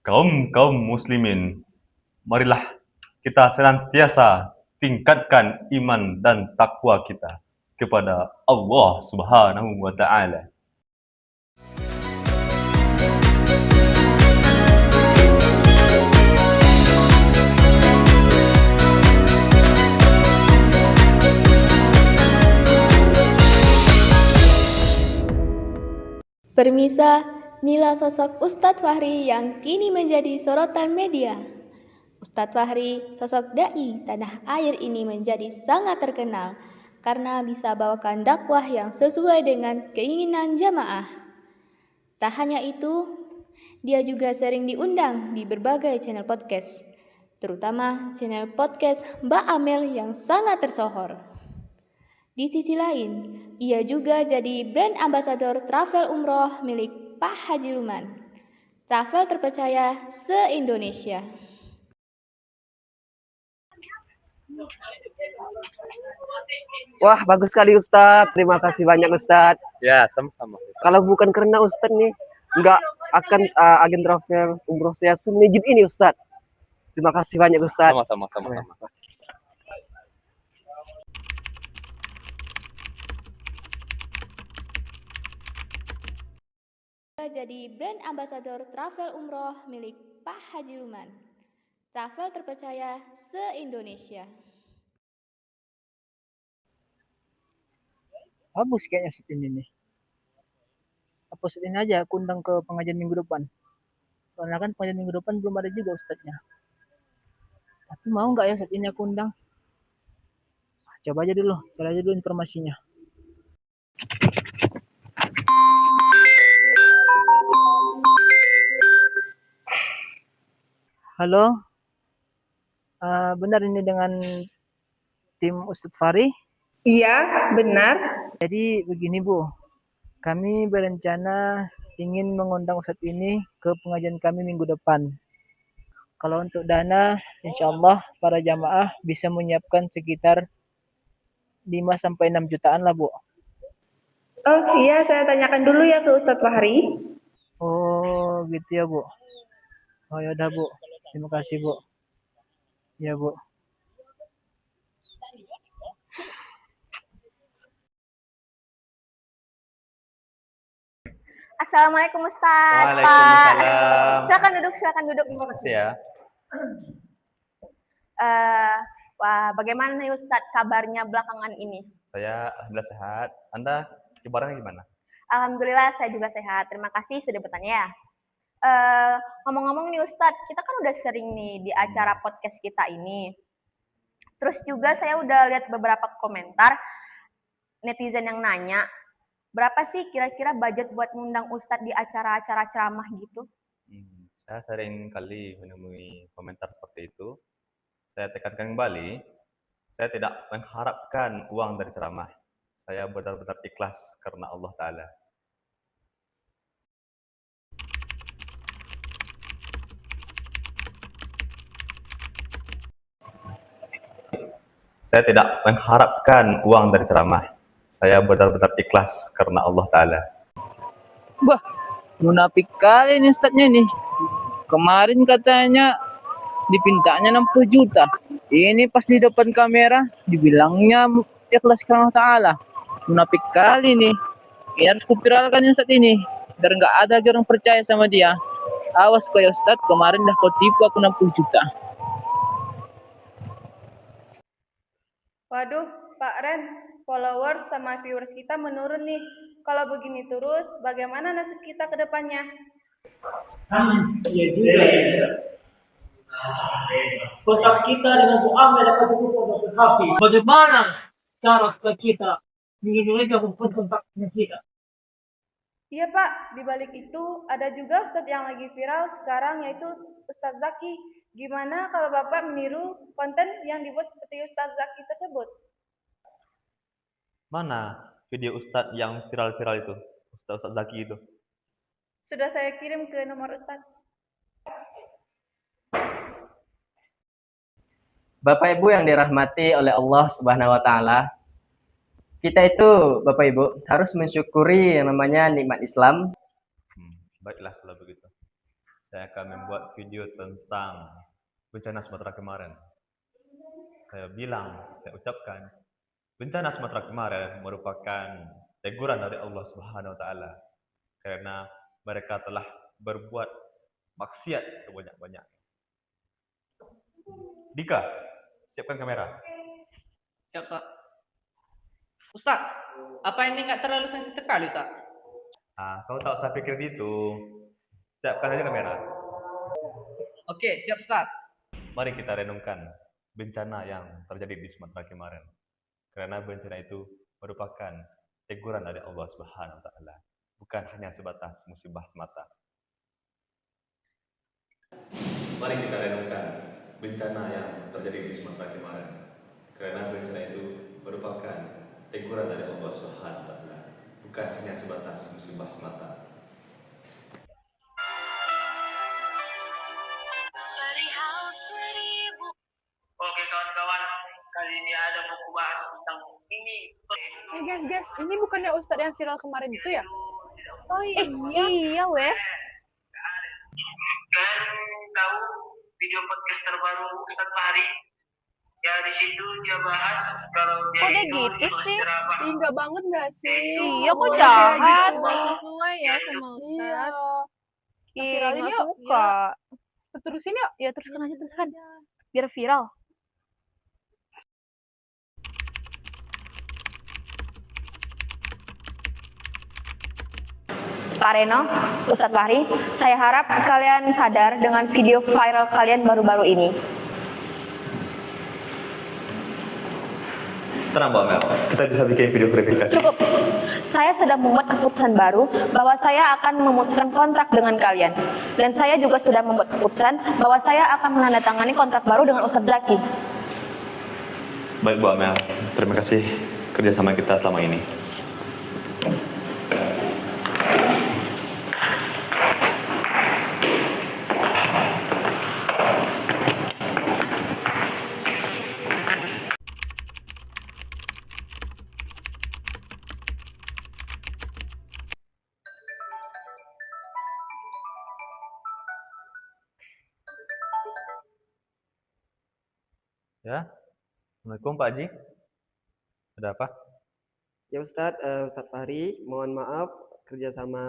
Kaum muslimin, marilah kita senantiasa tingkatkan iman dan takwa kita kepada Allah Subhanahu wa taala. Permisa, inilah sosok Ustadz Fahri yang kini menjadi sorotan media. Ustadz Fahri, sosok dai tanah air ini menjadi sangat terkenal karena bisa bawakan dakwah yang sesuai dengan keinginan jamaah. Tak hanya itu, dia juga sering diundang di berbagai channel podcast, terutama channel podcast Mbak Amel yang sangat tersohor. Di sisi lain, ia juga jadi brand ambassador travel umroh milik Pak Haji Luman, travel terpercaya se-Indonesia. Wah, bagus sekali Ustadz. Terima kasih banyak Ustadz. Ya, sama-sama. Kalau bukan karena Ustadz nih, nggak akan agen travel umroh saya semejit ini Ustadz. Terima kasih banyak Ustadz. Sama-sama. Jadi brand ambassador travel umroh milik Pak Haji Luman, travel terpercaya se-Indonesia. Bagus kayaknya set ini nih. Apa set ini aja aku undang ke pengajian minggu depan. Soalnya kan pengajian minggu depan belum ada juga ustadznya. Tapi mau nggak ya set ini aku undang? Coba aja dulu, cari aja dulu informasinya. Halo, benar ini dengan tim Ustadz Fahri? Iya, benar. Jadi begini Bu, kami berencana ingin mengundang Ustadz ini ke pengajian kami minggu depan. Kalau untuk dana, insya Allah para jamaah bisa menyiapkan sekitar 5-6 jutaan lah Bu. Oh iya, saya tanyakan dulu ya ke Ustadz Fahri. Oh gitu ya Bu. Oh ya udah Bu, terima kasih Bu. Ya Bu. Assalamualaikum Ustadz. Waalaikumsalam. Silakan duduk. Terima kasih ya. Wah, bagaimana nih Ustadz kabarnya belakangan ini? Saya alhamdulillah sehat. Anda kabarnya gimana? Alhamdulillah saya juga sehat. Terima kasih sudah bertanya. Ngomong-ngomong nih Ustadz, kita kan udah sering nih di acara podcast kita ini. Terus juga saya udah lihat beberapa komentar netizen yang nanya, berapa sih kira-kira budget buat ngundang Ustadz di acara-acara ceramah gitu? Saya sering kali menemui komentar seperti itu. Saya tekankan kembali, saya tidak mengharapkan uang dari ceramah. Saya benar-benar ikhlas karena Allah Ta'ala. Saya tidak mengharapkan uang dari ceramah. Saya benar-benar ikhlas karena Allah Ta'ala. Wah, munafik kali ini Ustadznya nih. Kemarin katanya dipintanya 60 juta. Ini pas di depan kamera dibilangnya ikhlas karena Allah Ta'ala. Munafik kali nih. Ini harus kupiralkan Ustadz ini. Biar nggak ada orang percaya sama dia. Awas kau ya Ustadz, kemarin dah kau tipu aku 60 juta. Waduh, Pak Ren, followers sama viewers kita menurun nih. Kalau begini terus, bagaimana nasib kita ke depannya? Ya juga ya. Kontak kita dengan Bu Amel akan cukup untuk Hafiz. Bagaimana cara kita mereka kontak dengan kita? Iya Pak, di balik itu ada juga Ustadz yang lagi viral sekarang yaitu Ustadz Zaki. Gimana kalau Bapak meniru konten yang dibuat seperti Ustadz Zaki tersebut? Mana video Ustadz yang viral-viral itu? Ustadz Zaki itu. Sudah saya kirim ke nomor Ustadz. Bapak Ibu yang dirahmati oleh Allah Subhanahu wa taala, kita itu Bapak Ibu harus mensyukuri yang namanya nikmat Islam. Baiklah kalau begitu. saya akan membuat video tentang bencana Sumatera kemarin. Saya ucapkan, bencana Sumatera kemarin merupakan teguran dari Allah Subhanahu wa taala karena mereka telah berbuat maksiat sebanyak-banyak. Dika, siapkan kamera. Siap, Pak. Ustaz, apa ini nggak terlalu sensitif kali, Ustaz? Kau tak usah pikir gitu. Siapkan aja kamera. Oke, siap, Ustaz. Mari kita renungkan bencana yang terjadi di Sumatera kemarin. Karena bencana itu merupakan teguran dari Allah Subhanahu wa taala, bukan hanya sebatas musibah semata. Mari kita renungkan bencana yang terjadi di Sumatera kemarin. Karena bencana itu merupakan teguran dari Allah Subhanahu wa taala, bukan hanya sebatas musibah semata. Oke kawan-kawan, kali ini ada mau bahas tentang ini. Guys, ini bukannya Ustadz yang viral kemarin itu ya? Oh iya weh. Kalian tahu video podcast terbaru Ustadz Fahri? Ya di situ dia bahas kalau dia Kok dia itu gitu di sih? ceramah. Ih, nggak banget nggak sih? Iya, kok Boleh jahat? kayak gitu. Nggak sesuai ya sama Ustadz. Iya. Ih, Viralin nggak yuk. suka. Terusin yuk. Ya teruskan aja teruskan. Biar viral. Pak Reno, Ustadz Fahri, saya harap kalian sadar dengan video viral kalian baru-baru ini. Tenang Mbak Mel, kita bisa bikin video klarifikasi. Cukup. Saya sedang membuat keputusan baru bahwa saya akan memutuskan kontrak dengan kalian. Dan saya juga sudah membuat keputusan bahwa saya akan menandatangani kontrak baru dengan Ustadz Zaki. Baik Mbak Mel, terima kasih kerjasama kita selama ini. Ya, Assalamualaikum Pak Haji. Ada apa? Ya Ustadz Fahri, mohon maaf kerjasama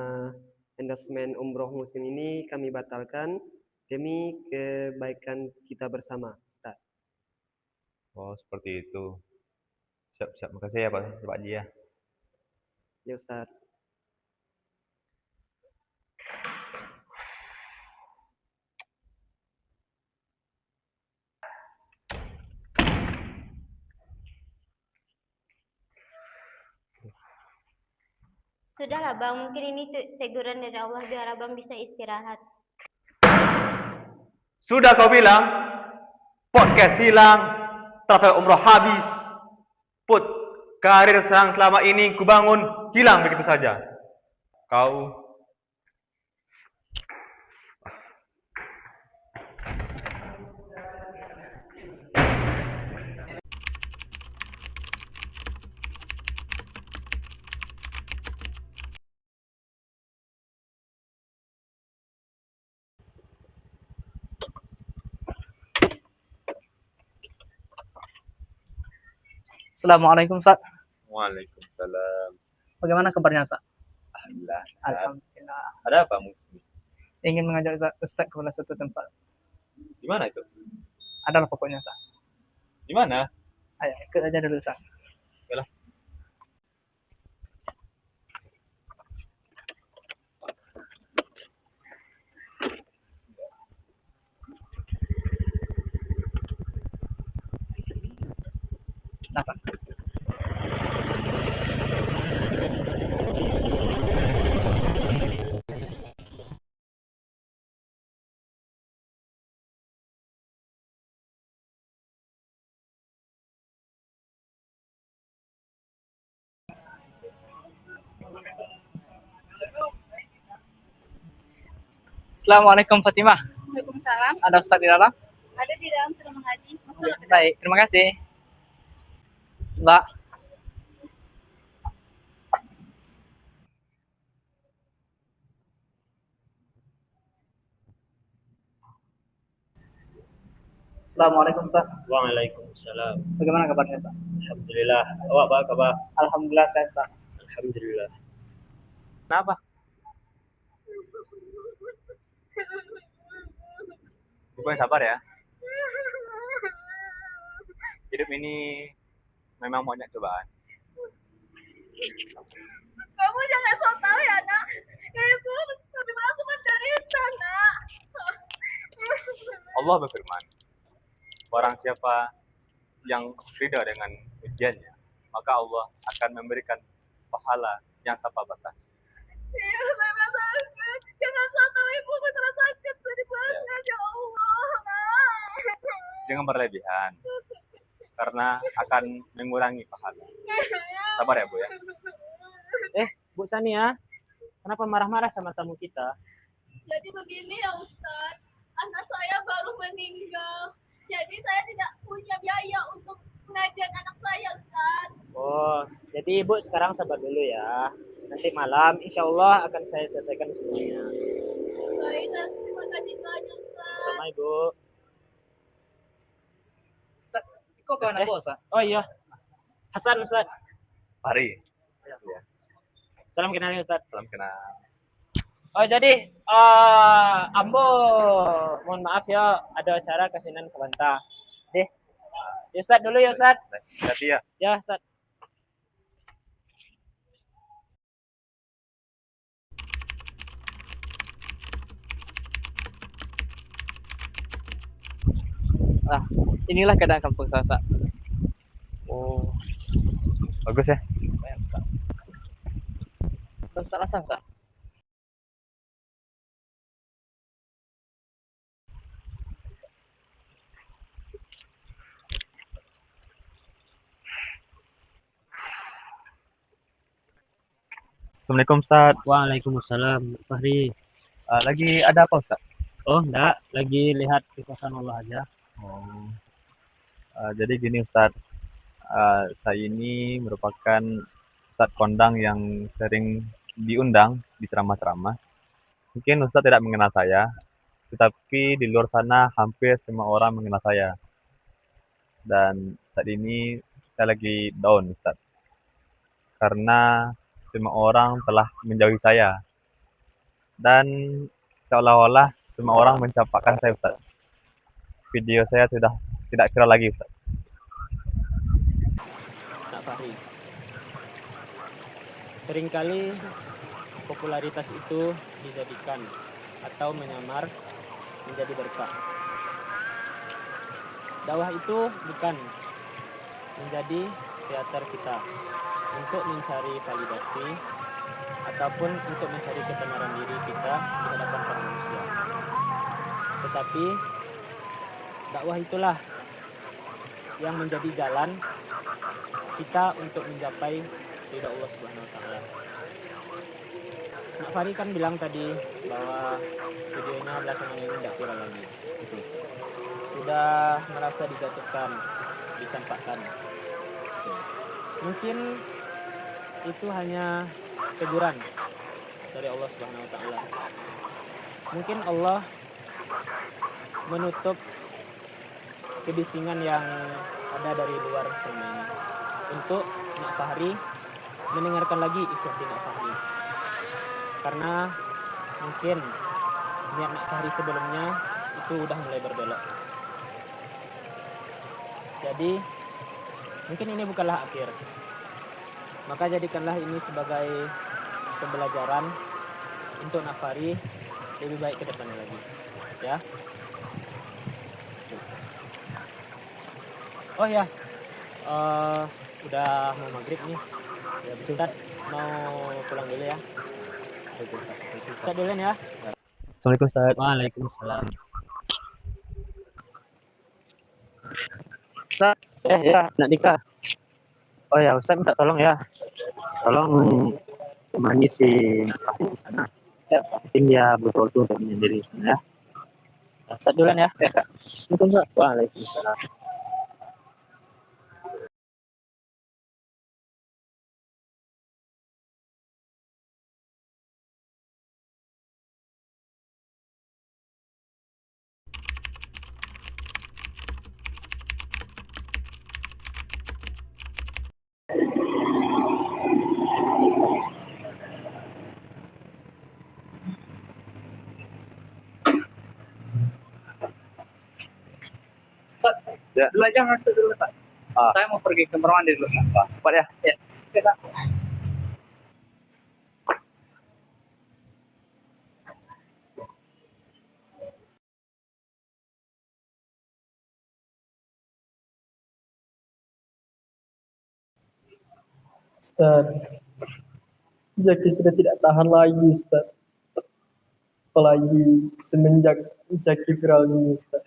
endorsement umroh musim ini kami batalkan demi kebaikan kita bersama, Ustadz. Oh, seperti itu. Siap. Makasih ya Pak Haji ya. Ya Ustadz. Sudahlah Bang, mungkin ini teguran dari Allah biar Abang bisa istirahat. Sudah kau bilang, podcast hilang, travel umroh habis. Put, karir yang selama ini kubangun hilang begitu saja. Kau Assalamualaikum, Ustaz. Waalaikumsalam. Bagaimana kabarnya, Ustaz? Alhamdulillah. Alhamdulillah. Ada apa mungkin? Ingin mengajak Ustaz ke suatu tempat. Di mana itu? Adalah pokoknya, Ustaz. Di mana? Ayo, ikut aja dulu, Ustaz. Yalah. Nah, Ustaz. Assalamualaikum Fatimah. Waalaikumsalam. Ada Ustaz di dalam? Ada di dalam sedang mengaji. Masuk. Baik, terima kasih. Mbak. Assalamualaikum, Ustaz. Waalaikumsalam. Bagaimana kabarnya, Ustaz? Alhamdulillah. Awak apa kabar? Alhamdulillah sehat, Ustaz. Alhamdulillah. Kenapa? Ibu yang sabar ya. Hidup ini memang banyak cobaan. Kamu jangan sok tahu ya, Nak. Ibu lebih merasa menderita, Nak. Allah berfirman, barang siapa yang ridha dengan ujiannya, maka Allah akan memberikan pahala yang tanpa batas. Iya, saya merasa sakit. Jangan sok tahu ibu merasa sakit. Sedih banget, ya Allah, Nak. Jangan berlebihan, karena akan mengurangi pahala. Sabar ya, Bu ya. Bu Sania, kenapa marah-marah sama tamu kita? Jadi begini ya Ustadz, anak saya baru meninggal. Jadi saya tidak punya biaya untuk pengajian anak saya, Ustadz. Oh, jadi Ibu sekarang sabar dulu ya. Nanti malam, insya Allah akan saya selesaikan semuanya. Baik, terima kasih banyak, Ustadz. Sama Ibu. Kok kawan aku, Ustaz? Oh iya, Hasan, Ustaz. Mari. Salam kenal Ustaz. Salam kenal. Oh jadi, Ambo, mohon maaf ya, ada acara kasinan sebentar. Deh, ya Ustaz dulu ya Ustaz. Hati ya. Ya Ustaz. Ah, inilah keadaan kampung saya, Ustaz. Oh, bagus ya. Lumayan, Ustaz. Ustaz rasa, Ustaz. Assalamualaikum Ustaz. Waalaikumsalam, Fahri. Lagi ada apa Ustaz? Oh enggak, lagi lihat kekuasaan Allah aja. Oh. Jadi gini Ustaz, saya ini merupakan Ustaz kondang yang sering diundang di ceramah-ceramah. Mungkin Ustaz tidak mengenal saya, tetapi di luar sana hampir semua orang mengenal saya. Dan saat ini saya lagi down Ustaz, karena semua orang telah menjauhi saya. Dan seolah-olah semua orang mencampakkan saya Ustaz. Video saya sudah tidak viral lagi Ustaz. Nak Fahri. Seringkali popularitas itu dijadikan atau menyamar menjadi berkah. Dakwah itu bukan menjadi teater kita untuk mencari validasi ataupun untuk mencari kebenaran diri kita di hadapan para manusia. Tetapi dakwah itulah yang menjadi jalan kita untuk mencapai ridha Allah Subhanahu wa taala. Nak Fahri kan bilang tadi bahwa videonya belakangan ini tidak viral lagi. Gitu. Sudah merasa dijatuhkan, dicampakkan. Gitu. Mungkin itu hanya teguran dari Allah Subhanahu wa taala. Mungkin Allah menutup kebisingan yang ada dari luar selama ini untuk Nak Fahri mendengarkan lagi isi hati Nak Fahri. Karena mungkin niat Nak Fahri sebelumnya itu udah mulai berbelok. Jadi mungkin ini bukanlah akhir. Maka jadikanlah ini sebagai pembelajaran untuk Nak Fahri lebih baik ke depannya lagi. Ya. Oh ya, udah mau maghrib nih. Ya betul. Ustaz mau pulang dulu ya. Ustaz dulu ya. Assalamualaikum Ustaz. Waalaikumsalam. Ustaz, ya, nak nikah. Oh ya, Ustaz minta tolong ya. Tolong temani si Fahri di sana. Ya, penting dia betul-betul dan menyendiri di sana ya. Ustaz dulu ya. Ya, Kak. Waalaikumsalam. Ya. Dulu aja ngantuk dulu, Pak. Saya mau pergi ke kamar mandi dulu, Pak. Cepat ya. Ya. Oke, Pak. Ustaz, Zaki sudah tidak tahan lagi, Ustaz. Apalagi semenjak Zaki viral ini, Ustaz.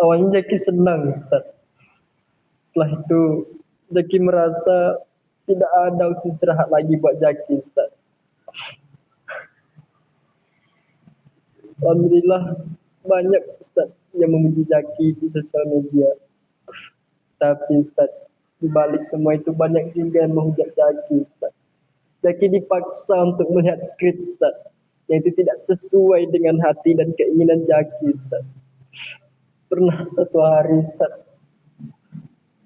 Awalnya Zaki senang, Ustaz. Setelah itu, Zaki merasa tidak ada waktu istirahat lagi buat Zaki, Ustaz. Alhamdulillah, banyak Ustaz yang memuji Zaki di sosial media. Tapi Ustaz, di balik semua itu banyak juga yang menghujat Zaki, Ustaz. Zaki dipaksa untuk melihat skrip, Ustaz, yang itu tidak sesuai dengan hati dan keinginan Zaki, Ustaz. Pernah satu hari, Ustaz,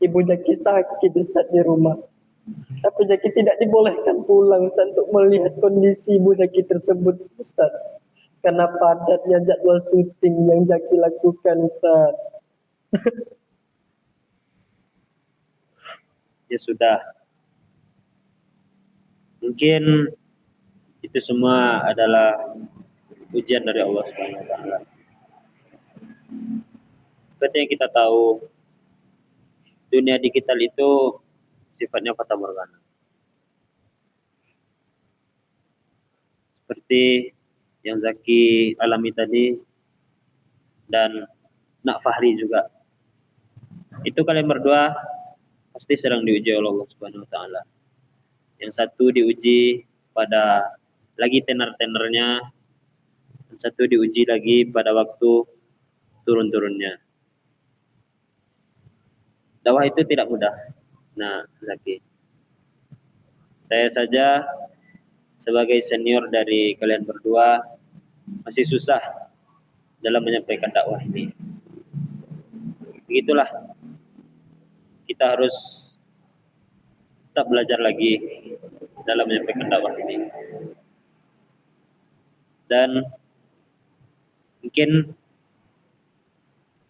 ibu Zaki sakit, Ustaz, di rumah. Tapi Zaki tidak dibolehkan pulang, Ustaz, untuk melihat kondisi ibu Zaki tersebut, Ustaz. Karena padatnya jadwal syuting yang Zaki lakukan, Ustaz. Ya sudah. Mungkin itu semua adalah ujian dari Allah Subhanahu wa taala. Seperti yang kita tahu, dunia digital itu sifatnya fata morgana. Seperti yang Zaki alami tadi dan Nak Fahri juga. Itu kalian berdua pasti sedang diuji oleh Allah Subhanahu wa taala. Yang satu diuji pada lagi tenar-tenernya, yang satu diuji lagi pada waktu turun-turunnya. Dakwah itu tidak mudah. Nah, Zaki, saya saja sebagai senior dari kalian berdua masih susah dalam menyampaikan dakwah ini. Begitulah, kita harus tetap belajar lagi dalam menyampaikan dakwah ini. Dan mungkin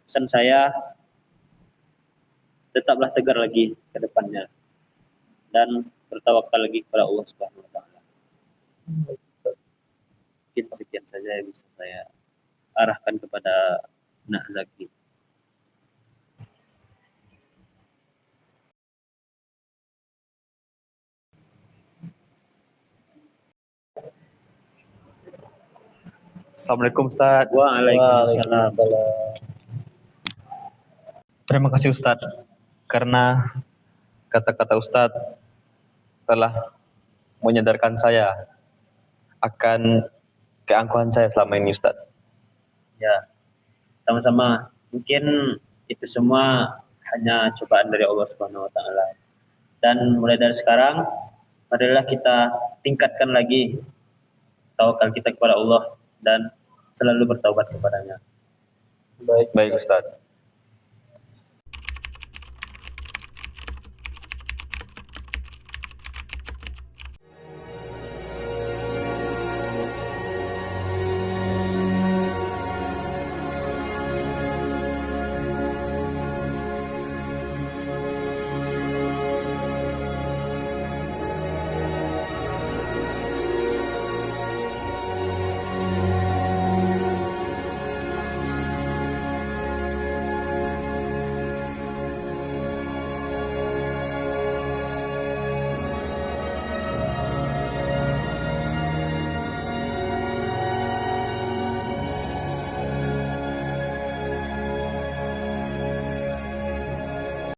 pesan saya, tetaplah tegar lagi ke depannya dan bertawakal lagi kepada Allah Subhanahu wa taala. Mungkin sekian saja yang bisa saya arahkan kepada Nak Zaki. Assalamualaikum Ustaz. Waalaikumsalam. Terima kasih Ustaz karena kata-kata Ustaz telah menyadarkan saya akan keangkuhan saya selama ini Ustaz. Ya, sama-sama. Mungkin itu semua hanya cobaan dari Allah Subhanahu wa taala. Dan mulai dari sekarang, marilah kita tingkatkan lagi tawakal kita kepada Allah dan selalu bertaubat kepadanya. Baik Ustaz.